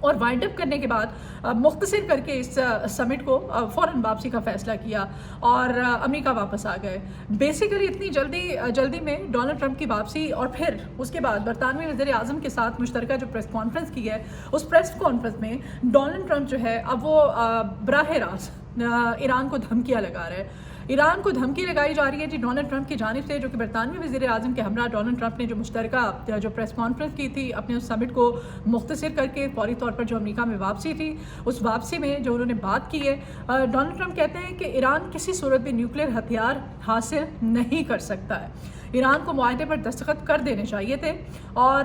اور وائنڈ اپ کرنے کے بعد مختصر کر کے اس سمٹ کو فوراً واپسی کا فیصلہ کیا اور امریکہ واپس آ گئے. بیسیکلی اتنی جلدی میں ڈونلڈ ٹرمپ کی واپسی اور پھر اس کے بعد برطانوی وزیر اعظم کے ساتھ مشترکہ جو پریس کانفرنس کی ہے, اس پریس کانفرنس میں ڈونلڈ ٹرمپ جو ہے اب وہ براہ راست ایران کو دھمکیاں لگا رہے ہیں. ایران کو دھمکی لگائی جا رہی ہے جی ڈونلڈ ٹرمپ کی جانب سے, جو کہ برطانوی وزیر اعظم کے ہمراہ ڈونلڈ ٹرمپ نے جو مشترکہ جو پریس کانفرنس کی تھی اپنے اس سمٹ کو مختصر کر کے فوری طور پر جو امریکہ میں واپسی تھی, اس واپسی میں جو انہوں نے بات کی ہے, ڈونلڈ ٹرمپ کہتے ہیں کہ ایران کسی صورت میں نیوکلیئر ہتھیار حاصل نہیں کر سکتا ہے. ایران کو معاہدے پر دستخط کر دینے چاہیے تھے. اور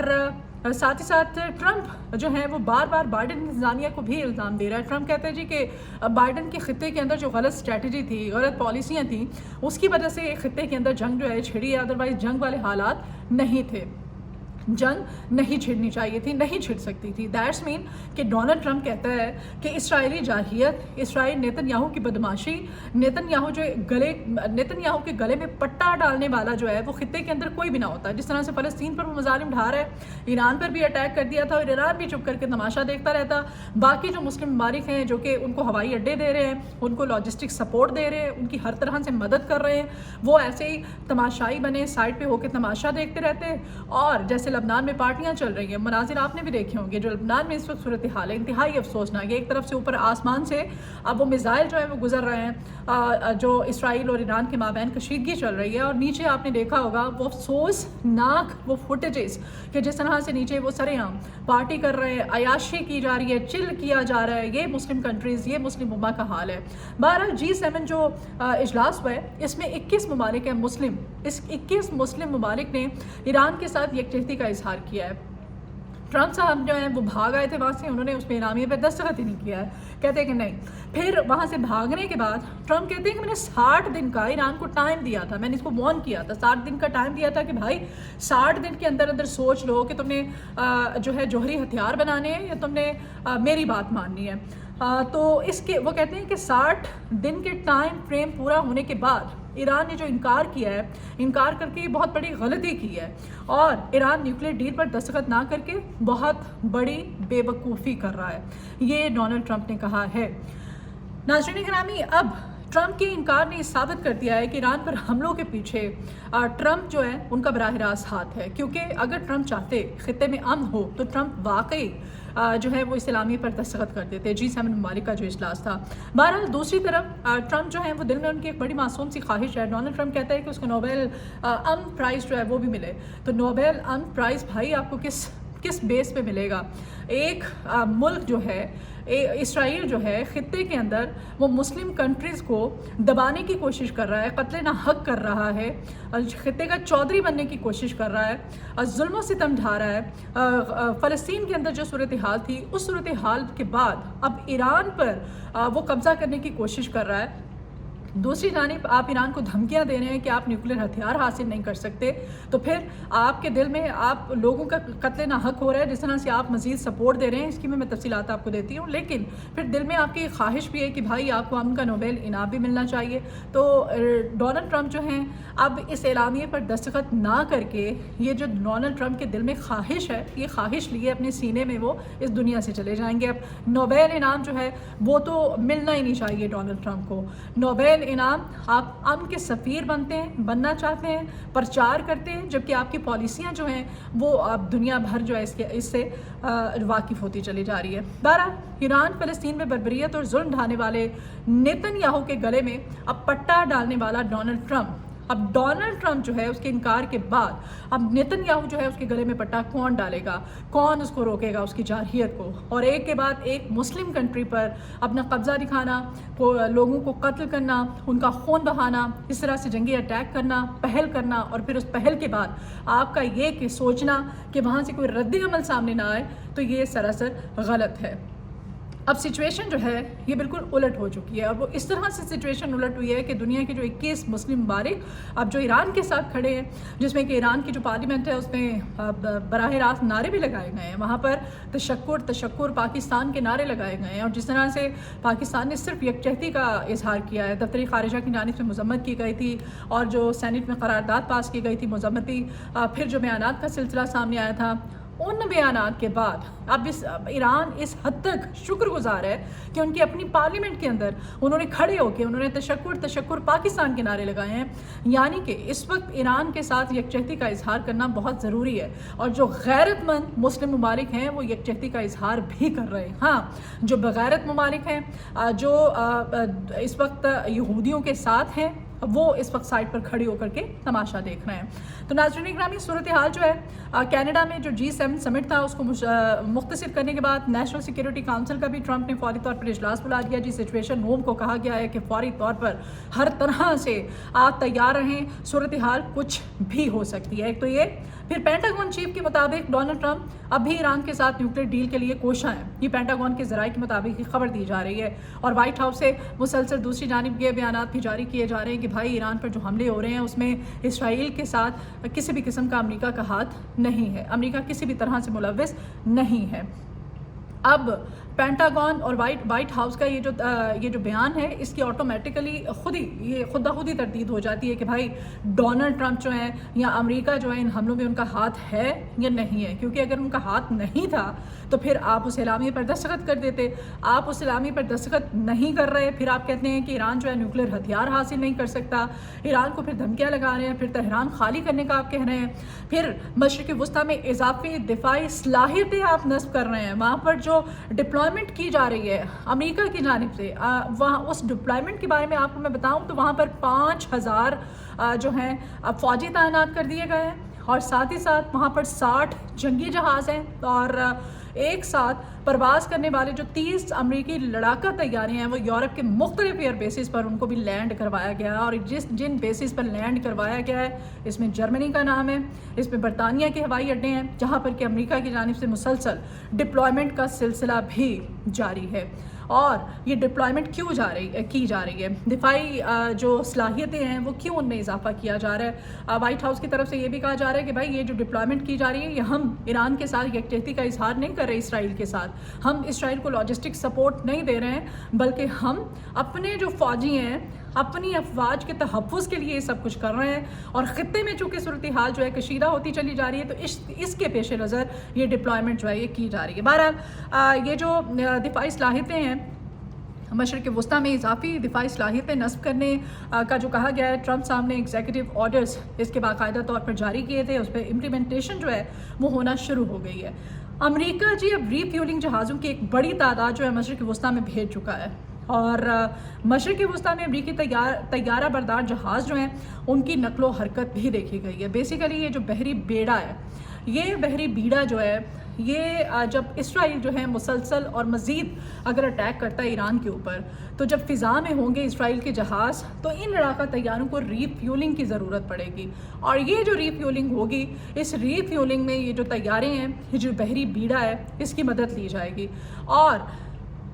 ساتھ ہی ساتھ ٹرمپ جو ہے وہ بار بار بائیڈن انتظامیہ کو بھی الزام دے رہا ہے. ٹرمپ کہتے ہیں جی کہ بائیڈن کے خطے کے اندر جو غلط اسٹریٹجی تھی, غلط پالیسیاں تھیں, اس کی وجہ سے خطے کے اندر جنگ جو ہے چھڑی ہے, ادروائز جنگ والے حالات نہیں تھے, جنگ نہیں چھڑنی چاہیے تھی, نہیں چھڑ سکتی تھی. دیٹس مین کہ ڈونلڈ ٹرمپ کہتا ہے کہ اسرائیلی جارحیت, اسرائیل نیتن یاہو کی بدماشی, نیتن یاہو کے گلے میں پٹا ڈالنے والا جو ہے وہ خطے کے اندر کوئی بھی نہ ہوتا. جس طرح سے فلسطین پر وہ مظالم ڈھا رہا ہے, ایران پر بھی اٹیک کر دیا تھا اور ایران بھی چپ کر کے تماشا دیکھتا رہتا. باقی جو مسلم ممالک ہیں جو کہ ان کو ہوائی اڈے دے رہے ہیں, ان کو لاجسٹک سپورٹ دے رہے ہیں, ان کی ہر طرح سے مدد کر رہے ہیں, وہ ایسے ہی تماشائی بنے سائڈ پہ ہو کے تماشا دیکھتے رہتے ہیں. اور جیسے لبنان میں پارٹیاں چل رہی ہیں, مناظر آپ نے بھی دیکھے ہوں گے جو لبنان میں اس وقت صورتحال ہے انتہائی افسوسناک. ایک طرف سے اوپر آسمان سے اب وہ میزائل جو ہے وہ گزر رہے ہیں جو اسرائیل اور ایران کے مابین کشیدگی چل رہی ہے, اور نیچے آپ نے دیکھا ہوگا وہ افسوسناک وہ فوٹیجز کہ جس طرح سے نیچے وہ سرے عام پارٹی کر رہے ہیں, عیاشی کی جا رہی ہے, چل کیا جا رہا ہے. یہ مسلم کنٹریز, یہ مسلم امہ کا حال ہے. بہرحال G7 جو اجلاس ہوا ہے اس میں 21 ممالک ہیں مسلم, اس 21 مسلم ممالک نے ایران کے ساتھ یکجہتی کا اظہار کیا ہے. ٹرمپ صاحب جو ہیں وہ بھاگ آئے تھے وہاں سے, انہوں نے اس میں اعلامیے پہ دستخط ہی نہیں کیا ہے, کہتے ہیں کہ نہیں. پھر وہاں سے بھاگنے کے بعد ٹرمپ کہتے ہیں کہ میں نے 60 دن کا ایران کو ٹائم دیا تھا, میں نے اس کو وارن کیا تھا, 60 دن کا ٹائم دیا تھا کہ بھائی 60 دن کے اندر سوچ لو کہ تم نے جو ہے جوہری ہتھیار بنانے ہیں یا تم نے میری بات ماننی ہے. تو اس کے وہ کہتے ہیں کہ 60 دن کے ٹائم فریم پورا ہونے کے بعد ایران نے جو انکار کیا ہے, انکار کر کے یہ بہت بڑی غلطی کی ہے, اور ایران نیوکلیئر ڈیل پر دستخط نہ کر کے بہت بڑی بے وقوفی کر رہا ہے, یہ ڈونلڈ ٹرمپ نے کہا ہے. ناظرین گرامی, اب ٹرمپ کے انکار نے ثابت کر دیا ہے کہ ایران پر حملوں کے پیچھے ٹرمپ جو ہے ان کا براہ راست ہاتھ ہے, کیونکہ اگر ٹرمپ چاہتے خطے میں امن ہو تو ٹرمپ واقعی جو ہے وہ اس اعلامیے پر دستخط کر دیتے, G7 ممالک کا جو اجلاس تھا. بہرحال دوسری طرف ٹرمپ جو ہے وہ دل میں ان کی ایک بڑی معصوم سی خواہش ہے. ڈونلڈ ٹرمپ کہتا ہے کہ اس کو نوبل امن پرائز جو ہے وہ بھی ملے. تو نوبل امن پرائز بھائی آپ کو کس بیس پہ ملے گا؟ ایک ملک جو ہے اسرائیل جو ہے خطے کے اندر وہ مسلم کنٹریز کو دبانے کی کوشش کر رہا ہے, قتل نہ حق کر رہا ہے, خطے کا چودھری بننے کی کوشش کر رہا ہے, ظلم و ستم ڈھا رہا ہے. فلسطین کے اندر جو صورتحال تھی اس صورتحال کے بعد اب ایران پر وہ قبضہ کرنے کی کوشش کر رہا ہے. دوسری جانب آپ ایران کو دھمکیاں دے رہے ہیں کہ آپ نیوکلیئر ہتھیار حاصل نہیں کر سکتے, تو پھر آپ کے دل میں آپ لوگوں کا قتل نہ حق ہو رہا ہے, جس طرح سے آپ مزید سپورٹ دے رہے ہیں اس کی میں تفصیلات آپ کو دیتی ہوں. لیکن پھر دل میں آپ کی خواہش بھی ہے کہ بھائی آپ کو امن کا نوبل انعام بھی ملنا چاہیے. تو ڈونلڈ ٹرمپ جو ہیں اب اس اعلامیے پر دستخط نہ کر کے یہ جو ڈونلڈ ٹرمپ کے دل میں خواہش ہے, یہ خواہش لیے اپنے سینے میں وہ اس دنیا سے چلے جائیں گے. اب نوبل انعام جو ہے وہ تو ملنا ہی نہیں چاہیے ڈونلڈ ٹرمپ کو. نوبل انعام آپ امن کے سفیر بنتے ہیں, بننا چاہتے ہیں, پرچار کرتے ہیں, جبکہ آپ کی پالیسیاں جو ہیں وہ اب دنیا بھر جو ہے اس سے واقف ہوتی چلی جا رہی ہے. بہرحال ایران فلسطین میں بربریت اور ظلم ڈھانے والے نیتن یاہو کے گلے میں اب پٹا ڈالنے والا ڈونلڈ ٹرمپ, اب ڈونلڈ ٹرمپ جو ہے اس کے انکار کے بعد اب نیتن یاہو جو ہے اس کے گلے میں پٹا کون ڈالے گا, کون اس کو روکے گا اس کی جارحیت کو, اور ایک کے بعد ایک مسلم کنٹری پر اپنا قبضہ دکھانا, لوگوں کو قتل کرنا, ان کا خون بہانا, اس طرح سے جنگی اٹیک کرنا, پہل کرنا, اور پھر اس پہل کے بعد آپ کا یہ کہ سوچنا کہ وہاں سے کوئی رد عمل سامنے نہ آئے, تو یہ سراسر غلط ہے. اب سچویشن جو ہے یہ بالکل الٹ ہو چکی ہے, اور وہ اس طرح سے سچویشن الٹ ہوئی ہے کہ دنیا کے جو 21 مسلم ممالک اب جو ایران کے ساتھ کھڑے ہیں, جس میں کہ ایران کی جو پارلیمنٹ ہے اس میں براہ راست نعرے بھی لگائے گئے ہیں, وہاں پر تشکر پاکستان کے نعرے لگائے گئے ہیں, اور جس طرح سے پاکستان نے صرف یکجہتی کا اظہار کیا ہے, دفتر خارجہ کی جانب سے مذمت کی گئی تھی, اور جو سینٹ میں قرارداد پاس کی گئی تھی مذمتی, پھر جو بیانات کا سلسلہ سامنے آیا تھا ان بیانات کے بعد اب ایران اس حد تک شکر گزار ہے کہ ان کی اپنی پارلیمنٹ کے اندر انہوں نے کھڑے ہو کے انہوں نے تشکر پاکستان کے نعرے لگائے ہیں. یعنی کہ اس وقت ایران کے ساتھ یکجہتی کا اظہار کرنا بہت ضروری ہے, اور جو غیرت مند مسلم ممالک ہیں وہ یکجہتی کا اظہار بھی کر رہے ہیں. ہاں, جو بغیرت ممالک ہیں, جو اس وقت یہودیوں کے ساتھ ہیں, وہ اس وقت سائٹ پر کھڑی ہو کر کے تماشا دیکھ رہے ہیں. تو ناظرین گرامی, صورتحال جو ہے کینیڈا میں جو G7 سمٹ تھا اس کو مختصر کرنے کے بعد نیشنل سیکیورٹی کونسل کا بھی ٹرمپ نے فوری طور پر اجلاس بلا دیا. سچویشن روم کو کہا گیا ہے کہ فوری طور پر ہر طرح سے آپ تیار رہیں, صورتحال کچھ بھی ہو سکتی ہے. ایک تو یہ, پھر پینٹاگون چیف کے مطابق ڈونلڈ ٹرمپ اب بھی ایران کے ساتھ نیوکلیر ڈیل کے لیے کوشاں ہیں. یہ پینٹاگون کے ذرائع کے مطابق یہ خبر دی جا رہی ہے, اور وائٹ ہاؤس سے مسلسل دوسری جانب یہ بیانات بھی جاری کیے جا رہے ہیں کہ بھائی ایران پر جو حملے ہو رہے ہیں اس میں اسرائیل کے ساتھ کسی بھی قسم کا امریکہ کا ہاتھ نہیں ہے, امریکہ کسی بھی طرح سے ملوث نہیں ہے. اب پینٹاگون اور وائٹ ہاؤس کا یہ جو بیان ہے اس کی آٹومیٹیکلی خود بخود ہی تردید ہو جاتی ہے کہ بھائی ڈونلڈ ٹرمپ جو ہیں یا امریکہ جو ہے ان حملوں میں ان کا ہاتھ ہے یا نہیں ہے. کیونکہ اگر ان کا ہاتھ نہیں تھا تو پھر آپ اس اعلامیے پر دستخط کر دیتے. آپ اس اعلامیے پر دستخط نہیں کر رہے, پھر آپ کہتے ہیں کہ ایران جو ہے نیوکلیر ہتھیار حاصل نہیں کر سکتا, ایران کو پھر دھمکیاں لگا رہے ہیں, پھر تہران خالی کرنے کا آپ کہہ رہے ہیں, پھر مشرق وسطیٰ میں اضافی دفاعی صلاحیتیں آپ نصب کر رہے ہیں. وہاں پر جو ڈپلائمنٹ کی جا رہی ہے امریکہ کی جانب سے, وہاں اس ڈپلائمنٹ کے بارے میں آپ کو میں بتاؤں تو وہاں پر 5000 جو ہیں فوجی تعینات کر دیے گئے ہیں, اور ساتھ ہی ساتھ وہاں پر 60 جنگی جہاز ہیں, اور ایک ساتھ پرواز کرنے والے جو 30 امریکی لڑاکا طیارے ہیں وہ یورپ کے مختلف ایئر بیسز پر ان کو بھی لینڈ کروایا گیا ہے. اور جن بیسز پر لینڈ کروایا گیا ہے اس میں جرمنی کا نام ہے, اس میں برطانیہ کے ہوائی اڈے ہیں, جہاں پر کہ امریکہ کی جانب سے مسلسل ڈپلائمنٹ کا سلسلہ بھی جاری ہے. اور یہ ڈپلائمنٹ کیوں کی جا رہی ہے, دفاعی جو صلاحیتیں ہیں وہ کیوں ان میں اضافہ کیا جا رہا ہے. وائٹ ہاؤس کی طرف سے یہ بھی کہا جا رہا ہے کہ بھائی یہ جو ڈپلائمنٹ کی جا رہی ہے یہ ہم ایران کے ساتھ یکجہتی کا اظہار نہیں کر رہے اسرائیل کے ساتھ, ہم اسرائیل کو لاجسٹک سپورٹ نہیں دے رہے ہیں, بلکہ ہم اپنے جو فوجی ہیں اپنی افواج کے تحفظ کے لیے یہ سب کچھ کر رہے ہیں. اور خطے میں چونکہ صورتحال جو ہے کشیدہ ہوتی چلی جا رہی ہے تو اس کے پیش نظر یہ ڈپلائمنٹ جو ہے یہ کی جا رہی ہے. بہرحال یہ جو دفاعی صلاحیتیں ہیں مشرق وسطیٰ میں اضافی دفاعی صلاحیتیں نصب کرنے کا جو کہا گیا ہے, ٹرمپ صاحب نے ایگزیکٹو آرڈرز اس کے باقاعدہ طور پر جاری کیے تھے, اس پہ امپلیمنٹیشن جو ہے وہ ہونا شروع ہو گئی ہے. امریکہ جی اب ری فیولنگ جہازوں کی ایک بڑی تعداد جو ہے مشرق وسطیٰ میں بھیج چکا ہے, اور مشرق وسطیٰ میں امریکی طیارہ بردار جہاز جو ہیں ان کی نقل و حرکت بھی دیکھی گئی ہے. بیسیکلی یہ جو بحری بیڑا ہے, یہ بحری بیڑا جو ہے یہ جب اسرائیل جو ہے مسلسل اور مزید اگر اٹیک کرتا ہے ایران کے اوپر, تو جب فضا میں ہوں گے اسرائیل کے جہاز تو ان لڑاکا طیاروں کو ری فیولنگ کی ضرورت پڑے گی. اور یہ جو ری فیولنگ ہوگی, اس ری فیولنگ میں یہ جو طیارے ہیں, یہ جو بحری بیڑا ہے, اس کی مدد لی جائے گی. اور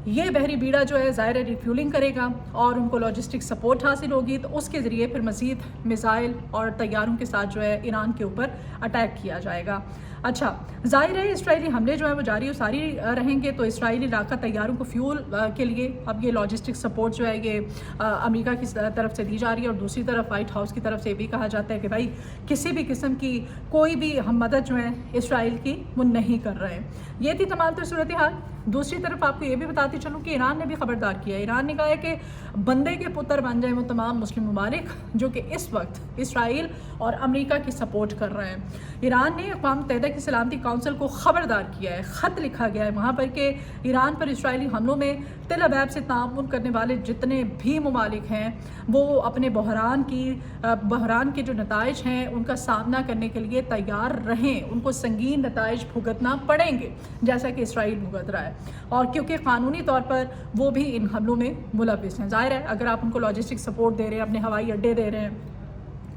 یہ بحری بیڑا جو ہے ظاہر ری فیولنگ کرے گا اور ان کو لاجسٹک سپورٹ حاصل ہوگی, تو اس کے ذریعے پھر مزید میزائل اور طیاروں کے ساتھ جو ہے ایران کے اوپر اٹیک کیا جائے گا. اچھا, ظاہر ہے اسرائیلی حملے جو ہیں وہ جاری و ساری رہیں گے, تو اسرائیلی علاقہ طیاروں کو فیول کے لیے اب یہ لاجسٹک سپورٹ جو ہے یہ امریکہ کی طرف سے دی جا رہی ہے. اور دوسری طرف وائٹ ہاؤس کی طرف سے یہ بھی کہا جاتا ہے کہ بھائی کسی بھی قسم کی کوئی بھی ہم مدد جو ہے اسرائیل کی وہ نہیں کر رہے ہیں. یہ تھی تمام تر صورتحال. دوسری طرف آپ کو یہ بھی بتاتی چلوں کہ ایران نے بھی خبردار کیا ہے. ایران نے کہا ہے کہ بندے کے پتر بن جائیں وہ تمام مسلم ممالک جو کہ اس وقت اسرائیل اور امریکہ کی سپورٹ کر رہے ہیں. ایران نے اقوام متحدہ کی سلامتی کونسل کو خبردار کیا ہے, خط لکھا گیا ہے وہاں پر کہ ایران پر اسرائیلی حملوں میں تل ابیب سے تعاون کرنے والے جتنے بھی ممالک ہیں وہ اپنے بحران کے جو نتائج ہیں ان کا سامنا کرنے کے لیے تیار رہیں. ان کو سنگین نتائج بھگتنا پڑیں گے جیسا کہ اسرائیل بھگت رہا ہے, اور کیونکہ قانونی طور پر وہ بھی ان حملوں میں ملوث ہیں. ظاہر ہے اگر آپ ان کو لاجسٹک سپورٹ دے رہے ہیں, اپنے ہوائی اڈے دے رہے ہیں,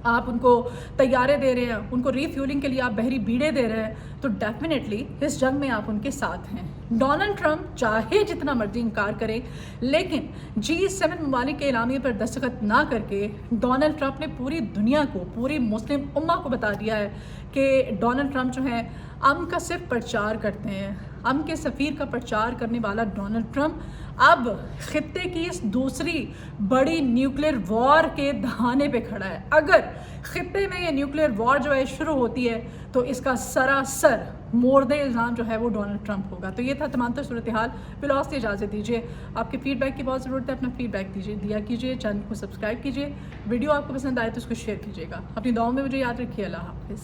آپ ان کو طیارے دے رہے ہیں, ان کو ری فیولنگ کے لیے آپ بحری بیڑے دے رہے ہیں, تو ڈیفینیٹلی اس جنگ میں آپ ان کے ساتھ ہیں. ڈونلڈ ٹرمپ چاہے جتنا مرضی انکار کرے, لیکن G7 ممالک کے اعلامیے پر دستخط نہ کر کے ڈونلڈ ٹرمپ نے پوری دنیا کو, پوری مسلم امہ کو بتا دیا ہے کہ ڈونلڈ ٹرمپ جو ہیں امن کا صرف پرچار کرتے ہیں. امن کے سفیر کا پرچار کرنے والا ڈونلڈ ٹرمپ اب خطے کی اس دوسری بڑی نیوکلیئر وار کے دہانے پہ کھڑا ہے. اگر خطے میں یہ نیوکلیئر وار جو ہے شروع ہوتی ہے تو اس کا سراسر مورد الزام جو ہے وہ ڈونلڈ ٹرمپ ہوگا. تو یہ تھا تمام تر صورتحال. ولاگ سے اجازت دیجیے. آپ کے فیڈ بیک کی بہت ضرورت ہے. اپنا فیڈ بیک دیا کیجیے. چینل کو سبسکرائب کیجیے. ویڈیو آپ کو پسند آئے تو اس کو شیئر کیجیے گا. اپنی دعاؤں میں مجھے یاد رکھیے. اللہ حافظ.